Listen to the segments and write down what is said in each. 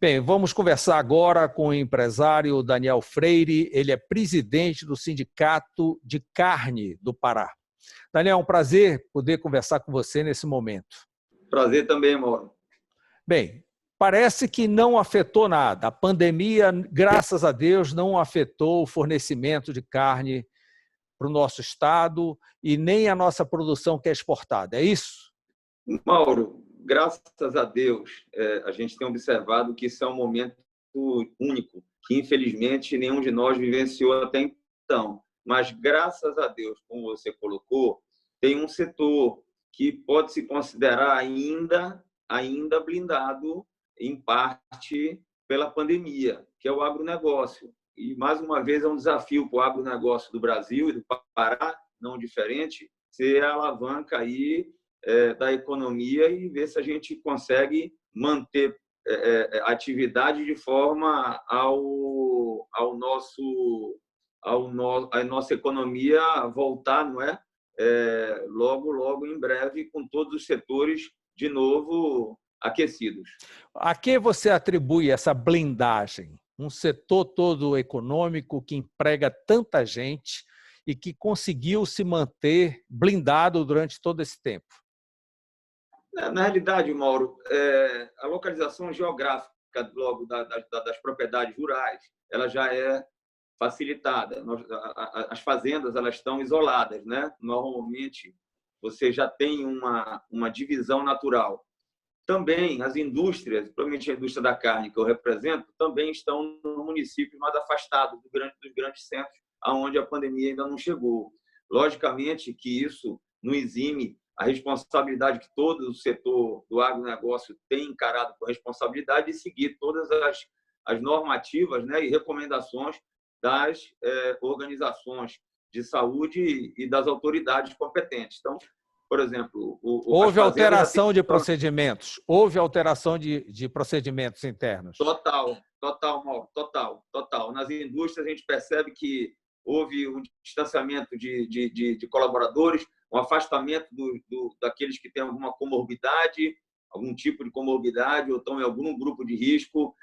Bem, vamos conversar agora com o empresário Daniel Freire. Ele é presidente do Sindicato de Carne do Pará. Daniel, é um prazer poder conversar com você nesse momento. Prazer também, Mauro. Bem, parece que não afetou nada. A pandemia, graças a Deus, não afetou o fornecimento de carne para o nosso estado e nem a nossa produção que é exportada. É isso? Mauro, graças a Deus, a gente tem observado que isso é um momento único, que infelizmente nenhum de nós vivenciou até então. Mas graças a Deus, como você colocou, tem um setor que pode se considerar ainda blindado, em parte, pela pandemia, que é o agronegócio. E, mais uma vez, é um desafio para o agronegócio do Brasil e do Pará, não diferente, ser a alavanca aí da economia e ver se a gente consegue manter a atividade de forma a nossa economia voltar, não é? Logo em breve, com todos os setores de novo aquecidos. A que você atribui essa blindagem? Um setor todo econômico que emprega tanta gente e que conseguiu se manter blindado durante todo esse tempo. Na realidade, Mauro, a localização geográfica logo das propriedades rurais, ela já é facilitada. As fazendas elas estão isoladas, né? Normalmente você já tem uma divisão natural. Também as indústrias, principalmente a indústria da carne que eu represento, também estão no municípios mais afastados dos grandes centros, aonde a pandemia ainda não chegou. Logicamente que isso não exime a responsabilidade que todo o setor do agronegócio tem encarado com responsabilidade de seguir todas as normativas, né, e recomendações das organizações de saúde e das autoridades competentes. Então, por exemplo... Houve alteração de procedimentos? Houve alteração de procedimentos internos? Total, Mauro, total. Nas indústrias, a gente percebe que houve um distanciamento de colaboradores, um afastamento daqueles que têm alguma comorbidade, algum tipo de comorbidade ou estão em algum grupo de risco,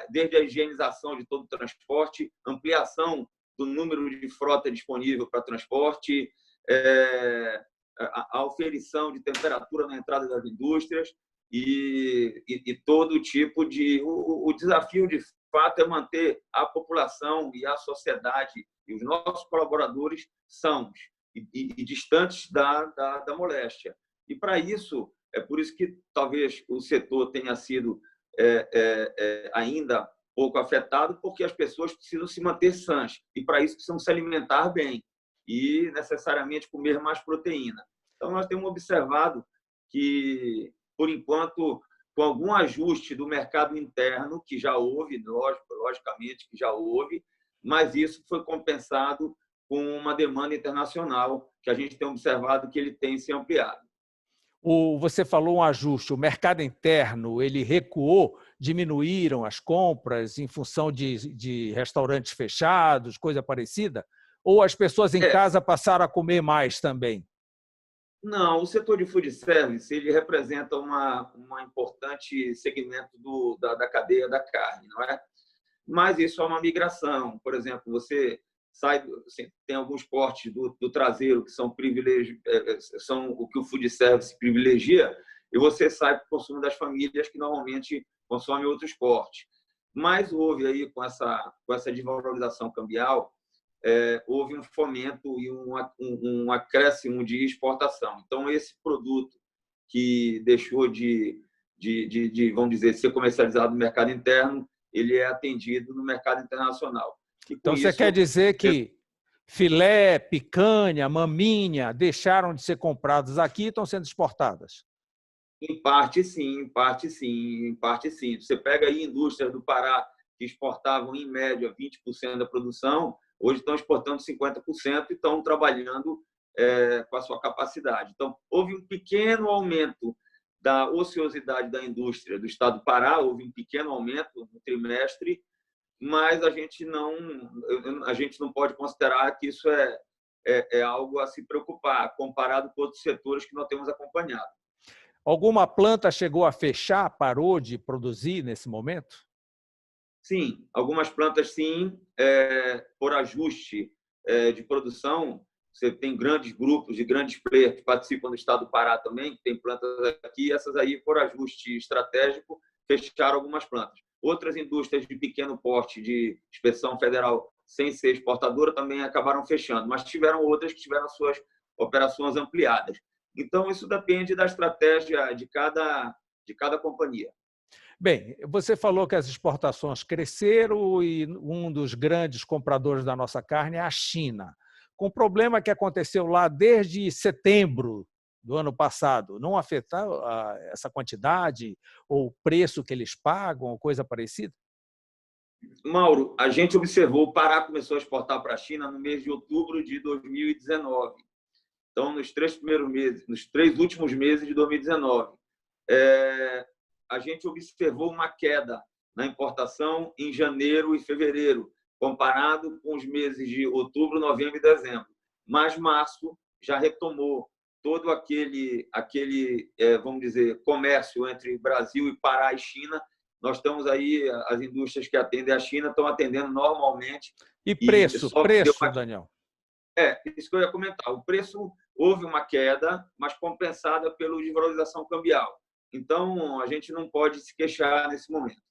desde a higienização de todo o transporte, ampliação do número de frota disponível para transporte, a oferição de temperatura na entrada das indústrias e todo tipo de... O desafio, de fato, é manter a população e a sociedade e os nossos colaboradores sãos e distantes da moléstia. E, para isso, é por isso que talvez o setor tenha sido ainda pouco afetado, porque as pessoas precisam se manter sãs e, para isso, precisam se alimentar bem e, necessariamente, comer mais proteína. Então, nós temos observado que, por enquanto, com algum ajuste do mercado interno, que já houve, logicamente que já houve, mas isso foi compensado com uma demanda internacional que a gente tem observado que ele tem se ampliado. Você falou um ajuste, o mercado interno ele recuou, diminuíram as compras em função de restaurantes fechados, coisa parecida? Ou as pessoas em casa passaram a comer mais também? Não, o setor de food service ele representa um importante segmento da cadeia da carne, não é? Mas isso é uma migração. Por exemplo, você tem alguns cortes do traseiro que são o que o food service privilegia, e você sai para o consumo das famílias que normalmente consomem outros cortes. Mas houve aí, com essa desvalorização cambial, houve um fomento e um acréscimo de exportação. Então, esse produto que deixou vamos dizer, ser comercializado no mercado interno, ele é atendido no mercado internacional. Então, você quer dizer que filé, picanha, maminha deixaram de ser compradas aqui e estão sendo exportadas? Em parte, sim. Você pega aí indústrias do Pará que exportavam, em média, 20% da produção, hoje estão exportando 50% e estão trabalhando com a sua capacidade. Então, houve um pequeno aumento da ociosidade da indústria do estado do Pará, houve um pequeno aumento no trimestre, mas a gente não pode considerar que isso é algo a se preocupar, comparado com outros setores que nós temos acompanhado. Alguma planta chegou a fechar, parou de produzir nesse momento? Sim, algumas plantas sim, por ajuste de produção. Você tem grandes grupos e grandes players que participam do estado do Pará também, que tem plantas aqui, essas aí, por ajuste estratégico, fecharam algumas plantas. Outras indústrias de pequeno porte, de inspeção federal, sem ser exportadora, também acabaram fechando, mas tiveram outras que tiveram suas operações ampliadas. Então, isso depende da estratégia de cada companhia. Bem, você falou que as exportações cresceram e um dos grandes compradores da nossa carne é a China. Com o problema que aconteceu lá desde setembro do ano passado, não afetou essa quantidade ou o preço que eles pagam ou coisa parecida? Mauro, a gente observou, o Pará começou a exportar para a China no mês de outubro de 2019. Então, nos 3 primeiros meses, nos 3 últimos meses de 2019, a gente observou uma queda na importação em janeiro e fevereiro, comparado com os meses de outubro, novembro e dezembro. Mas março já retomou todo aquele vamos dizer, comércio entre Brasil e Pará e China. Nós estamos aí, as indústrias que atendem a China estão atendendo normalmente. E preço, Daniel? Isso que eu ia comentar. O preço, houve uma queda, mas compensada pela desvalorização cambial. Então, a gente não pode se queixar nesse momento.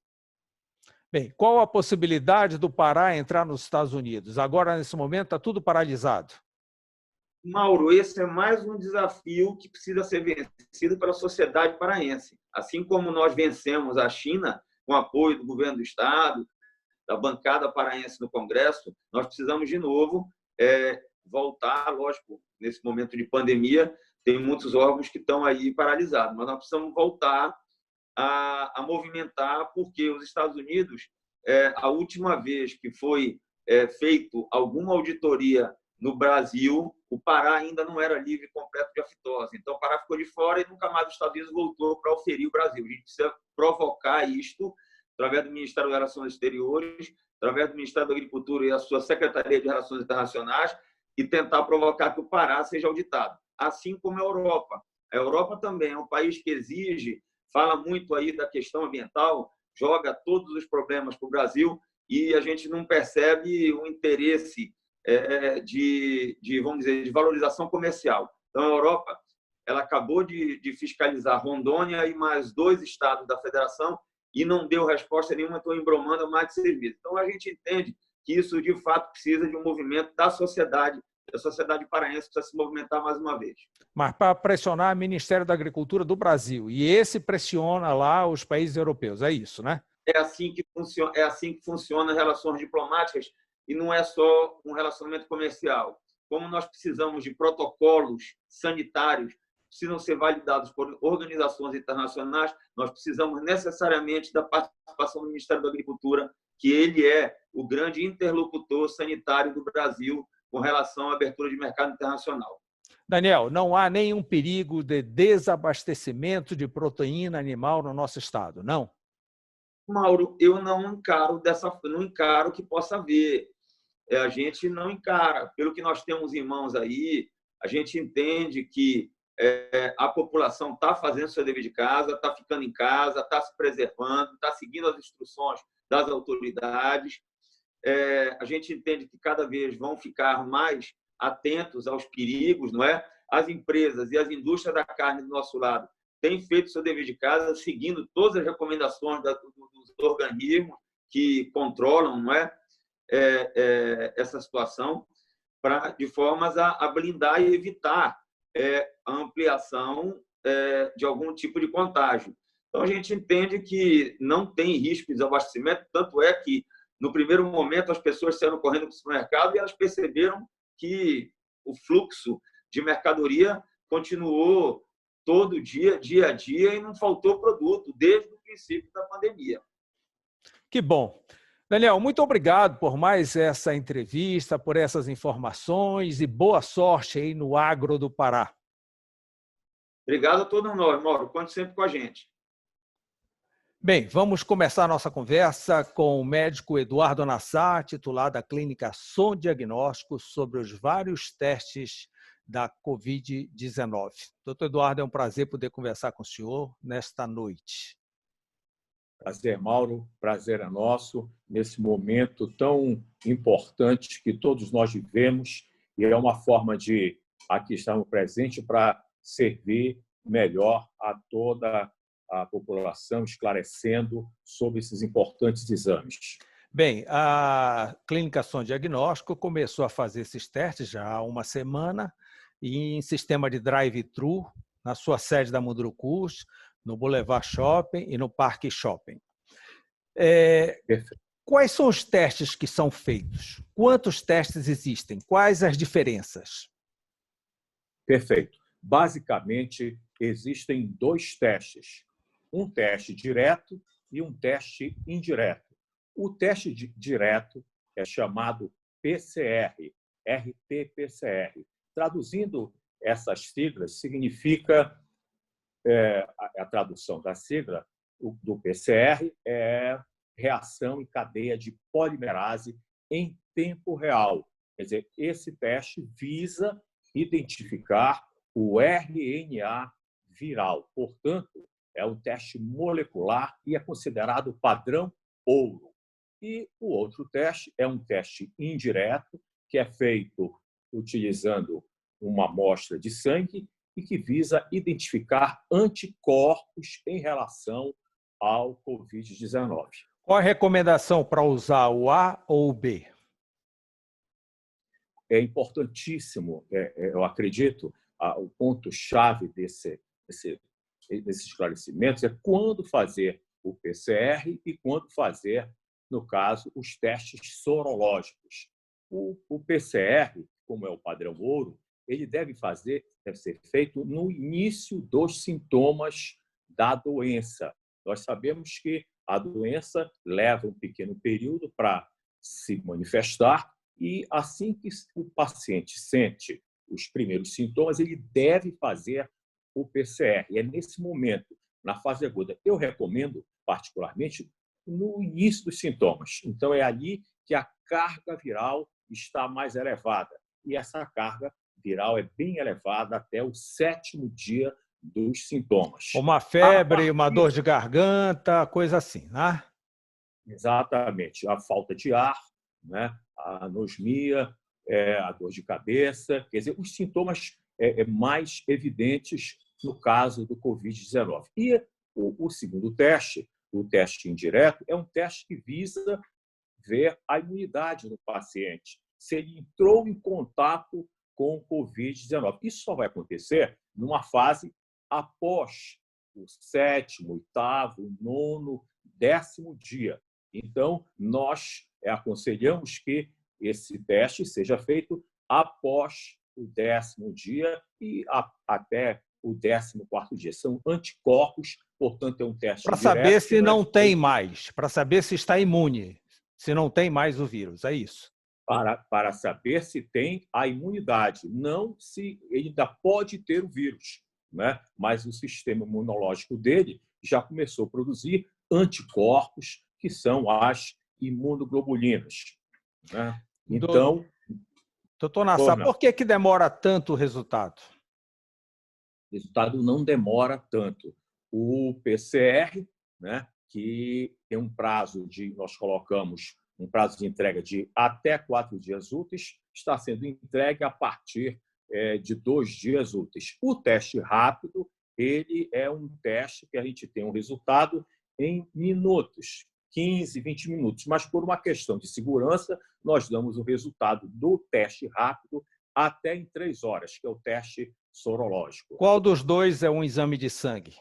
Bem, qual a possibilidade do Pará entrar nos Estados Unidos? Agora, nesse momento, está tudo paralisado. Mauro, esse é mais um desafio que precisa ser vencido pela sociedade paraense. Assim como nós vencemos a China com apoio do governo do Estado, da bancada paraense no Congresso, nós precisamos, de novo, voltar, lógico, nesse momento de pandemia, tem muitos órgãos que estão aí paralisados, mas nós precisamos voltar a movimentar, porque os Estados Unidos, a última vez que foi feito alguma auditoria no Brasil, o Pará ainda não era livre completo de afitose. Então, o Pará ficou de fora e nunca mais os Estados Unidos voltou para oferir o Brasil. A gente precisa provocar isto através do Ministério das Relações Exteriores, através do Ministério da Agricultura e a sua Secretaria de Relações Internacionais, e tentar provocar que o Pará seja auditado. Assim como a Europa. A Europa também é um país que exige, fala muito aí da questão ambiental, joga todos os problemas para o Brasil e a gente não percebe o interesse vamos dizer, de valorização comercial. Então, a Europa, ela acabou de fiscalizar Rondônia e mais 2 estados da federação e não deu resposta nenhuma, estou embromando há mais de 6 meses. Então, a gente entende que isso, de fato, precisa de um movimento da sociedade. A sociedade paraense precisa se movimentar mais uma vez. Mas para pressionar o Ministério da Agricultura do Brasil, e esse pressiona lá os países europeus, é isso, né? É assim que funciona as relações diplomáticas, e não é só um relacionamento comercial. Como nós precisamos de protocolos sanitários, precisam ser validados por organizações internacionais, nós precisamos necessariamente da participação do Ministério da Agricultura, que ele é o grande interlocutor sanitário do Brasil com relação à abertura de mercado internacional. Daniel, não há nenhum perigo de desabastecimento de proteína animal no nosso estado, não? Mauro, eu não encaro que possa haver. A gente não encara. Pelo que nós temos em mãos aí, a gente entende que a população está fazendo seu dever de casa, está ficando em casa, está se preservando, está seguindo as instruções das autoridades. A gente entende que cada vez vão ficar mais atentos aos perigos, não é? As empresas e as indústrias da carne do nosso lado têm feito seu dever de casa, seguindo todas as recomendações dos organismos que controlam, não é? Essa situação, de formas a blindar e evitar a ampliação de algum tipo de contágio. Então, a gente entende que não tem risco de desabastecimento, tanto é que, no primeiro momento, as pessoas saíram correndo para o supermercado e elas perceberam que o fluxo de mercadoria continuou todo dia, dia a dia, e não faltou produto desde o princípio da pandemia. Que bom. Daniel, muito obrigado por mais essa entrevista, por essas informações e boa sorte aí no agro do Pará. Obrigado a todos nós, Mauro. Conte sempre com a gente. Bem, vamos começar a nossa conversa com o médico Eduardo Nassar, titular da clínica Som Diagnóstico, sobre os vários testes da Covid-19. Doutor Eduardo, é um prazer poder conversar com o senhor nesta noite. Prazer, Mauro. Prazer é nosso nesse momento tão importante que todos nós vivemos e é uma forma de aqui estarmos presentes para servir melhor a toda a população, esclarecendo sobre esses importantes exames. Bem, a Clínica Som Diagnóstico começou a fazer esses testes já há uma semana em sistema de drive-thru na sua sede da Mundurucus, no Boulevard Shopping e no Parque Shopping. Quais são os testes que são feitos? Quantos testes existem? Quais as diferenças? Perfeito. Basicamente, existem 2 testes. Um teste direto e um teste indireto. O teste direto é chamado PCR, RT-PCR. Traduzindo essas siglas, significa, a tradução da sigla do PCR é reação em cadeia de polimerase em tempo real. Quer dizer, esse teste visa identificar o RNA viral. Portanto, é um teste molecular e é considerado padrão ouro. E o outro teste é um teste indireto, que é feito utilizando uma amostra de sangue e que visa identificar anticorpos em relação ao Covid-19. Qual a recomendação para usar o A ou o B? É importantíssimo, eu acredito, o ponto-chave desses esclarecimentos é quando fazer o PCR e quando fazer, no caso, os testes sorológicos. O PCR, como é o padrão ouro, ele deve ser feito no início dos sintomas da doença. Nós sabemos que a doença leva um pequeno período para se manifestar e, assim que o paciente sente os primeiros sintomas, ele deve fazer o PCR. E é nesse momento, na fase aguda, eu recomendo, particularmente, no início dos sintomas. Então, é ali que a carga viral está mais elevada. E essa carga viral é bem elevada até o 7º dia dos sintomas. Uma febre, uma dor de garganta, coisa assim, né? Exatamente. A falta de ar, né? A anosmia, a dor de cabeça. Quer dizer, os sintomas mais evidentes no caso do Covid-19. E o segundo teste, o teste indireto, é um teste que visa ver a imunidade do paciente, se ele entrou em contato com o Covid-19. Isso só vai acontecer numa fase após o 7º, 8º, 9º, 10º dia. Então, nós aconselhamos que esse teste seja feito após o 10º dia e até o 14º dia. São anticorpos, portanto, é um teste para direto. Saber se não tem mais, para saber se está imune, se não tem mais o vírus, é isso? Para saber se tem a imunidade, não se ele ainda pode ter o vírus, né? Mas o sistema imunológico dele já começou a produzir anticorpos, que são as imunoglobulinas, né? Então, doutor Nassar, por que demora tanto o resultado? O resultado não demora tanto. O PCR, né, que tem um prazo nós colocamos um prazo de entrega de até 4 dias úteis, está sendo entregue a partir de 2 dias úteis. O teste rápido, ele é um teste que a gente tem um resultado em minutos, 15, 20 minutos, mas por uma questão de segurança, nós damos o resultado do teste rápido até em 3 horas, que é o teste sorológico. Qual dos dois é um exame de sangue?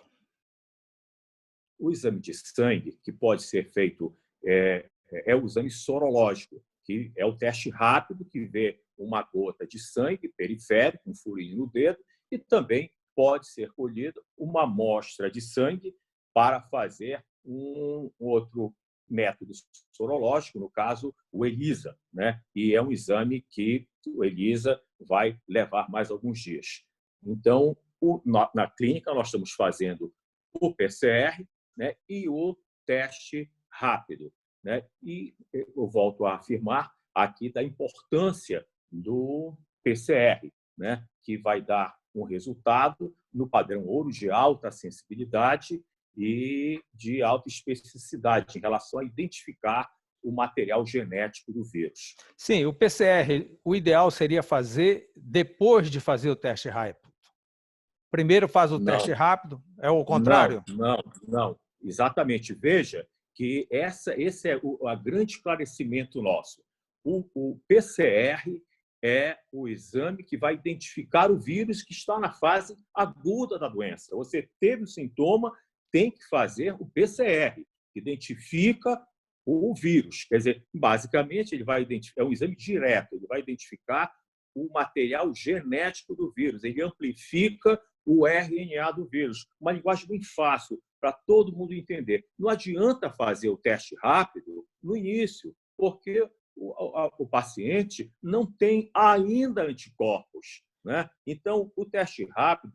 O exame de sangue, que pode ser feito, é o exame sorológico, que é o teste rápido que vê uma gota de sangue periférico, um furinho no dedo, e também pode ser colhida uma amostra de sangue para fazer um outro método sorológico, no caso, o ELISA, né? E é um exame que o ELISA vai levar mais alguns dias. Então, na clínica, nós estamos fazendo o PCR, né, e o teste rápido, né? E eu volto a afirmar aqui da importância do PCR, né, que vai dar um resultado no padrão ouro de alta sensibilidade e de alta especificidade em relação a identificar o material genético do vírus. Sim, o PCR, o ideal seria fazer depois de fazer o teste rápido. Primeiro faz o teste rápido, é o contrário? Não. Exatamente. Veja que esse é o grande esclarecimento nosso. O PCR é o exame que vai identificar o vírus que está na fase aguda da doença. Você teve o sintoma, tem que fazer o PCR, que identifica o vírus. Quer dizer, basicamente, ele vai identificar, é um exame direto, ele vai identificar o material genético do vírus, ele amplifica o RNA do vírus. Uma linguagem bem fácil para todo mundo entender. Não adianta fazer o teste rápido no início, porque o paciente não tem ainda anticorpos, né? Então, o teste rápido,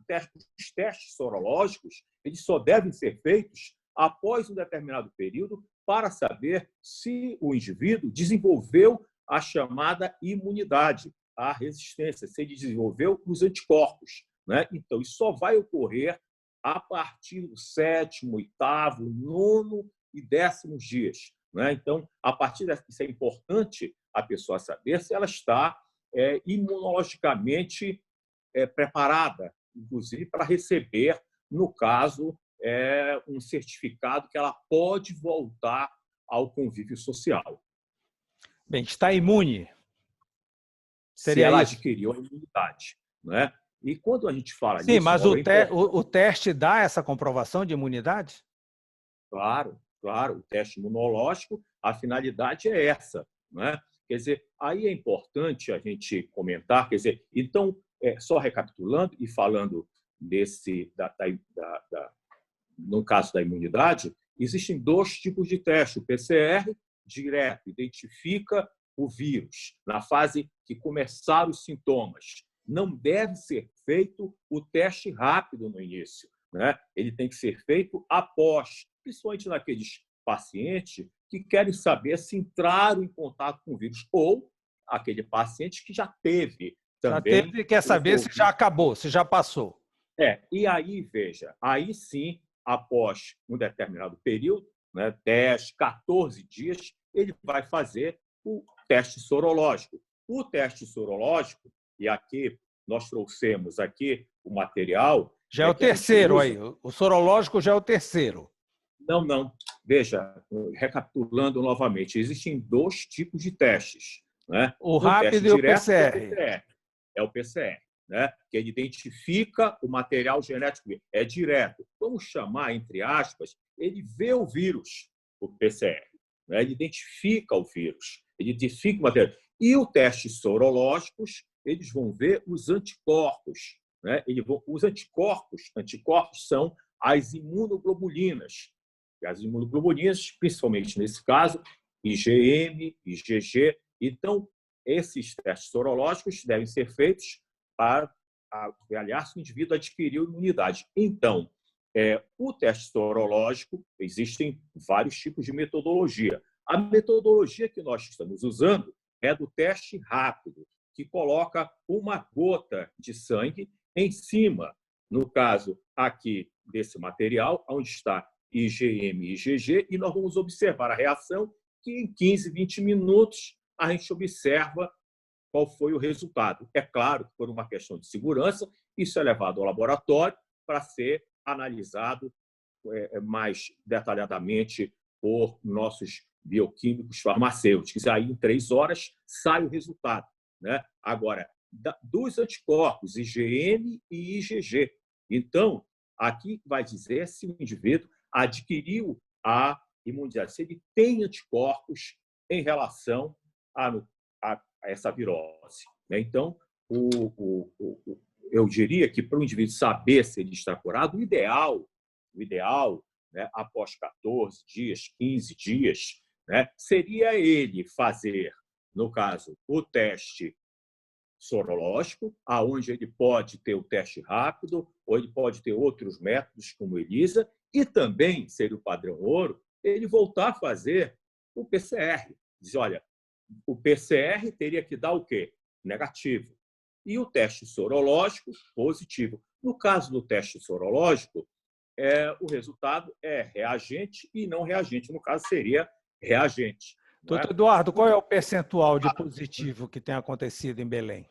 os testes sorológicos, eles só devem ser feitos após um determinado período para saber se o indivíduo desenvolveu a chamada imunidade, a resistência, se ele desenvolveu os anticorpos, né? Então, isso só vai ocorrer a partir do 7º, 8º, 9º e 10º dias, né? Então, a partir disso é importante a pessoa saber se ela está imunologicamente preparada, inclusive para receber, no caso, um certificado que ela pode voltar ao convívio social. Bem, está imune. Se ela adquiriu a imunidade, né? E quando a gente fala Sim, nisso... mas o teste dá essa comprovação de imunidade? Claro. O teste imunológico, a finalidade é essa, né? Quer dizer, aí é importante a gente comentar, quer dizer, então, só recapitulando e falando no caso da imunidade, existem 2 tipos de teste. O PCR direto identifica o vírus na fase que começaram os sintomas. Não deve ser feito o teste rápido no início, né? Ele tem que ser feito após, principalmente naqueles pacientes que querem saber se entraram em contato com o vírus ou aquele paciente que já teve também. Já teve, quer saber se já acabou, se já passou. E aí, veja, aí sim, após um determinado período, né, 10, 14 dias, ele vai fazer o teste sorológico. O teste sorológico, e aqui nós trouxemos aqui o material... Já é o terceiro aí, o sorológico já é o terceiro. Não. Veja, recapitulando novamente, existem 2 tipos de testes, né? O rápido e o PCR. É o PCR, né? Que ele identifica o material genético. É direto. Vamos chamar, entre aspas, ele vê o vírus, o PCR. Né? Ele identifica o vírus, ele identifica o material. E o teste sorológicos, eles vão ver os anticorpos. Né? Os anticorpos são as imunoglobulinas. As imunoglobulinas, principalmente nesse caso, IgM, IgG. Então, esses testes sorológicos devem ser feitos para avaliar se o indivíduo adquiriu imunidade. Então, o teste sorológico, existem vários tipos de metodologia. A metodologia que nós estamos usando é do teste rápido, que coloca uma gota de sangue em cima, no caso aqui desse material, onde está IgM e IgG, e nós vamos observar a reação, que em 15, 20 minutos a gente observa qual foi o resultado. É claro que, por uma questão de segurança, isso é levado ao laboratório para ser analisado mais detalhadamente por nossos bioquímicos farmacêuticos. Aí, em 3 horas, sai o resultado, né? Agora, dos anticorpos IgM e IgG. Então, aqui vai dizer se o indivíduo adquiriu a imunidade, se ele tem anticorpos em relação a essa virose. Então, eu diria que para o indivíduo saber se ele está curado, o ideal, né, após 14 dias, 15 dias, né, seria ele fazer, no caso, o teste sorológico, aonde ele pode ter o teste rápido, ou ele pode ter outros métodos, como ELISA, e também, seria o padrão ouro, ele voltar a fazer o PCR. Diz, olha, o PCR teria que dar o quê? Negativo. E o teste sorológico, positivo. No caso do teste sorológico, o resultado é reagente e não reagente. No caso, seria reagente. Doutor Eduardo, qual é o percentual de positivo que tem acontecido em Belém?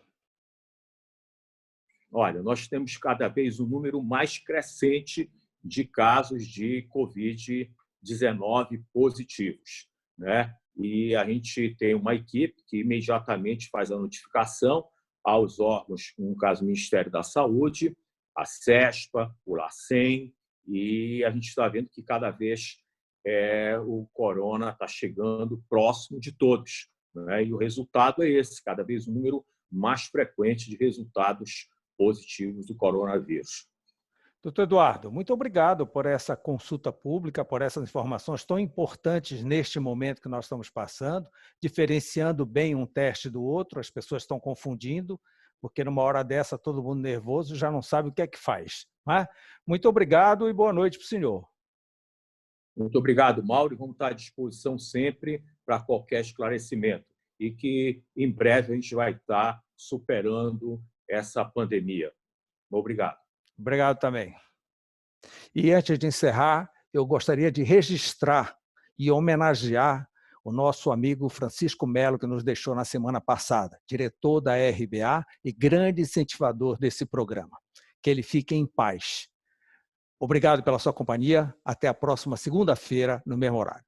Olha, nós temos cada vez um número mais crescente de casos de Covid-19 positivos, né? E a gente tem uma equipe que imediatamente faz a notificação aos órgãos, no caso, o Ministério da Saúde, a CESPA, o LACEN, e a gente está vendo que cada vez o corona está chegando próximo de todos, né? E o resultado é esse, cada vez um número mais frequente de resultados positivos do coronavírus. Doutor Eduardo, muito obrigado por essa consulta pública, por essas informações tão importantes neste momento que nós estamos passando, diferenciando bem um teste do outro. As pessoas estão confundindo, porque numa hora dessa todo mundo nervoso já não sabe o que é que faz. Né? Muito obrigado e boa noite para o senhor. Muito obrigado, Mauro, e vamos estar à disposição sempre para qualquer esclarecimento e que em breve a gente vai estar superando essa pandemia. Obrigado. Obrigado também. E antes de encerrar, eu gostaria de registrar e homenagear o nosso amigo Francisco Melo, que nos deixou na semana passada, diretor da RBA e grande incentivador desse programa. Que ele fique em paz. Obrigado pela sua companhia. Até a próxima segunda-feira, no mesmo horário.